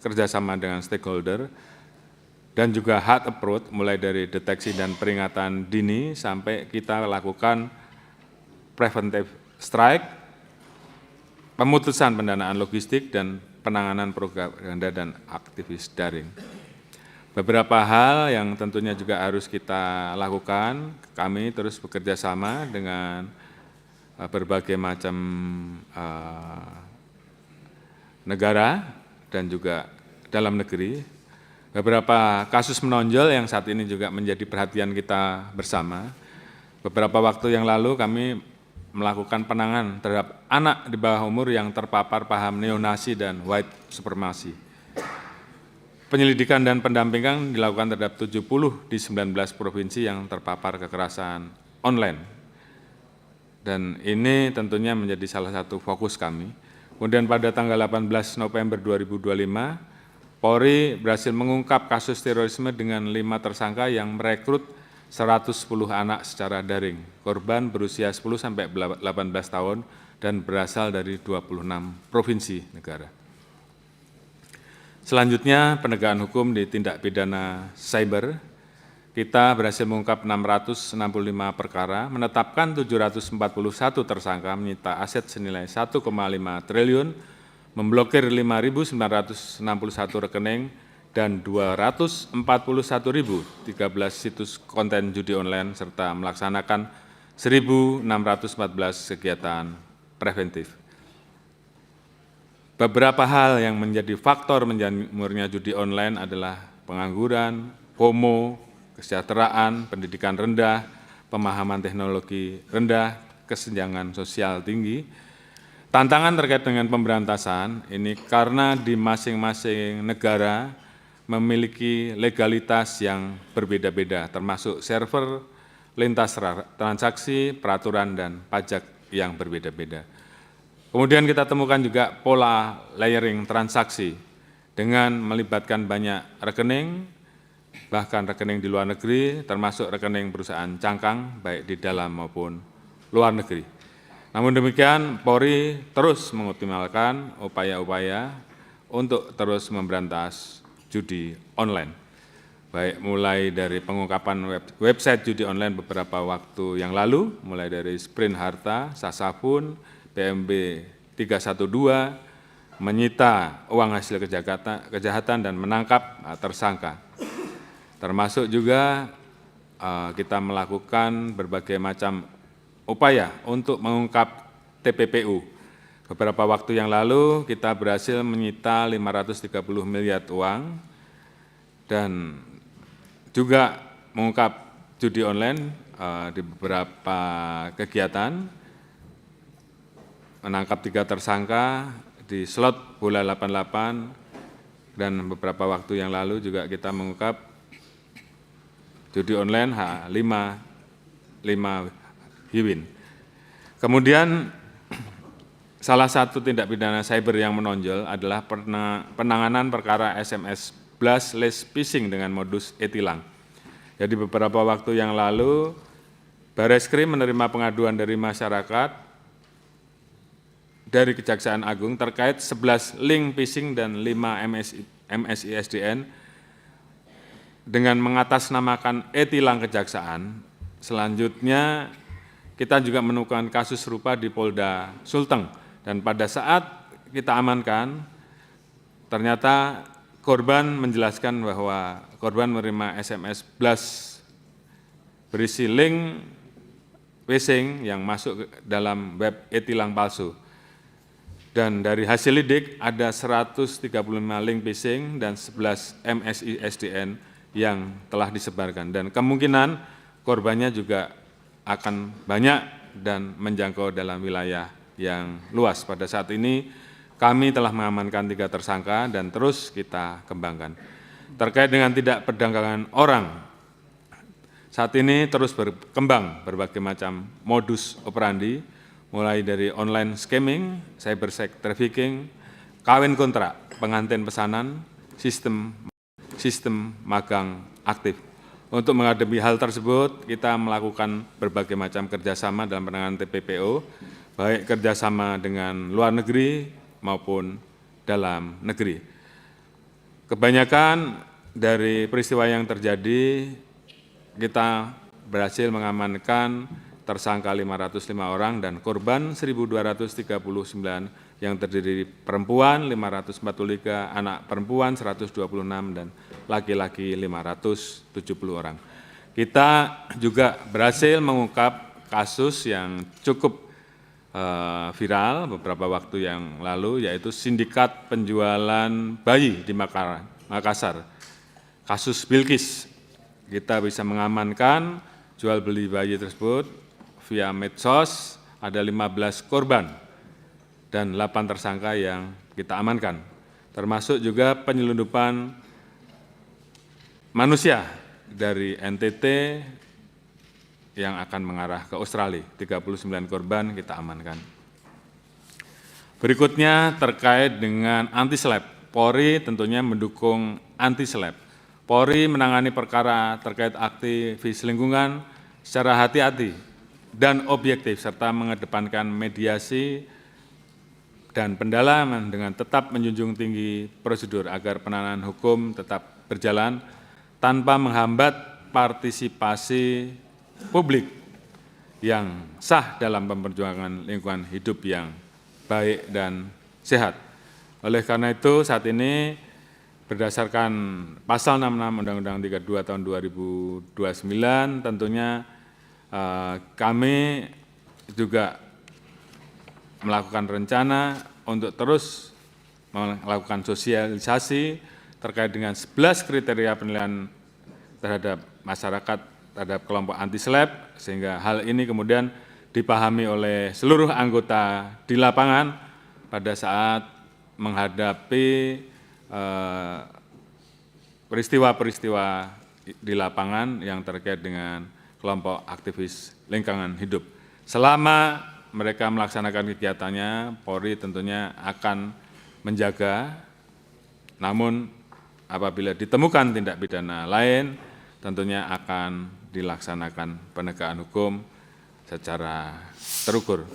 kerjasama dengan stakeholder, dan juga hard approach, mulai dari deteksi dan peringatan dini sampai kita lakukan preventive strike, pemutusan pendanaan logistik, dan penanganan propaganda dan aktivis daring. Beberapa hal yang tentunya juga harus kita lakukan, kami terus bekerja sama dengan berbagai macam negara dan juga dalam negeri. Beberapa kasus menonjol yang saat ini juga menjadi perhatian kita bersama. Beberapa waktu yang lalu kami melakukan penanganan terhadap anak di bawah umur yang terpapar paham neonasi dan white supremacy. Penyelidikan dan pendampingan dilakukan terhadap 70 di 19 provinsi yang terpapar kekerasan online. Dan ini tentunya menjadi salah satu fokus kami. Kemudian pada tanggal 18 November 2025, Polri berhasil mengungkap kasus terorisme dengan 5 tersangka yang merekrut 110 anak secara daring. Korban berusia 10 sampai 18 tahun dan berasal dari 26 provinsi negara. Selanjutnya, penegakan hukum di tindak pidana cyber. Kita berhasil mengungkap 665 perkara, menetapkan 741 tersangka, menyita aset senilai 1,5 triliun, memblokir 5.961 rekening, dan 241.013 situs konten judi online, serta melaksanakan 1.614 kegiatan preventif. Beberapa hal yang menjadi faktor menjamurnya judi online adalah pengangguran, FOMO, kesejahteraan, pendidikan rendah, pemahaman teknologi rendah, kesenjangan sosial tinggi. Tantangan terkait dengan pemberantasan ini karena di masing-masing negara memiliki legalitas yang berbeda-beda, termasuk server, lintas transaksi, peraturan, dan pajak yang berbeda-beda. Kemudian kita temukan juga pola layering transaksi dengan melibatkan banyak rekening, bahkan rekening di luar negeri, termasuk rekening perusahaan cangkang, baik di dalam maupun luar negeri. Namun demikian, Polri terus mengoptimalkan upaya-upaya untuk terus memberantas judi online. Baik mulai dari pengungkapan website judi online beberapa waktu yang lalu, mulai dari Sprint Harta, Sasafun, PMB 312, menyita uang hasil kejahatan dan menangkap tersangka. Termasuk juga kita melakukan berbagai macam upaya untuk mengungkap TPPU. Beberapa waktu yang lalu kita berhasil menyita 530 miliar uang dan juga mengungkap judi online di beberapa kegiatan, menangkap 3 tersangka di slot bola 88, dan beberapa waktu yang lalu juga kita mengungkap judi online H5 Hiwin. Kemudian salah satu tindak pidana cyber yang menonjol adalah penanganan perkara SMS blast phishing dengan modus e-tilang. Jadi beberapa waktu yang lalu, Barreskrim menerima pengaduan dari masyarakat dari Kejaksaan Agung terkait 11 link phishing dan 5 MSI-SDN dengan mengatasnamakan e-tilang kejaksaan. Selanjutnya, kita juga menemukan kasus serupa di Polda Sulteng, dan pada saat kita amankan, ternyata korban menjelaskan bahwa korban menerima SMS blast berisi link phishing yang masuk ke dalam web e-tilang palsu. Dan dari hasil lidik ada 135 link phishing dan 11 MSI-SDN yang telah disebarkan. Dan kemungkinan korbannya juga akan banyak dan menjangkau dalam wilayah yang luas. Pada saat ini kami telah mengamankan 3 tersangka dan terus kita kembangkan. Terkait dengan tidak perdagangan orang, saat ini terus berkembang berbagai macam modus operandi, mulai dari online scamming, cybersex trafficking, kawin kontrak, pengantin pesanan, sistem magang aktif. Untuk menghadapi hal tersebut, kita melakukan berbagai macam kerjasama dalam penanganan TPPO, baik kerjasama dengan luar negeri maupun dalam negeri. Kebanyakan dari peristiwa yang terjadi, kita berhasil mengamankan tersangka 505 orang dan korban 1.239 yang terdiri perempuan 543, anak perempuan 126 dan laki-laki 570 orang. Kita juga berhasil mengungkap kasus yang cukup viral beberapa waktu yang lalu, yaitu sindikat penjualan bayi di Makassar, kasus Bilqis. Kita bisa mengamankan jual beli bayi tersebut via medsos, ada 15 korban dan 8 tersangka yang kita amankan, termasuk juga penyelundupan manusia dari NTT yang akan mengarah ke Australia, 39 korban kita amankan. Berikutnya terkait dengan anti-SLAPP. Polri tentunya mendukung anti-SLAPP. Polri menangani perkara terkait aktivis lingkungan secara hati-hati dan objektif, serta mengedepankan mediasi dan pendalaman dengan tetap menjunjung tinggi prosedur agar penanganan hukum tetap berjalan tanpa menghambat partisipasi publik yang sah dalam memperjuangkan lingkungan hidup yang baik dan sehat. Oleh karena itu, saat ini berdasarkan pasal 66 Undang-Undang 32 tahun 2029, tentunya kami juga melakukan rencana untuk terus melakukan sosialisasi terkait dengan 11 kriteria penilaian terhadap masyarakat terhadap kelompok anti-SLAPP, sehingga hal ini kemudian dipahami oleh seluruh anggota di lapangan pada saat menghadapi peristiwa-peristiwa di lapangan yang terkait dengan kelompok aktivis lingkungan hidup. Selama mereka melaksanakan kegiatannya, Polri tentunya akan menjaga, namun apabila ditemukan tindak pidana lain, tentunya akan dilaksanakan penegakan hukum secara terukur.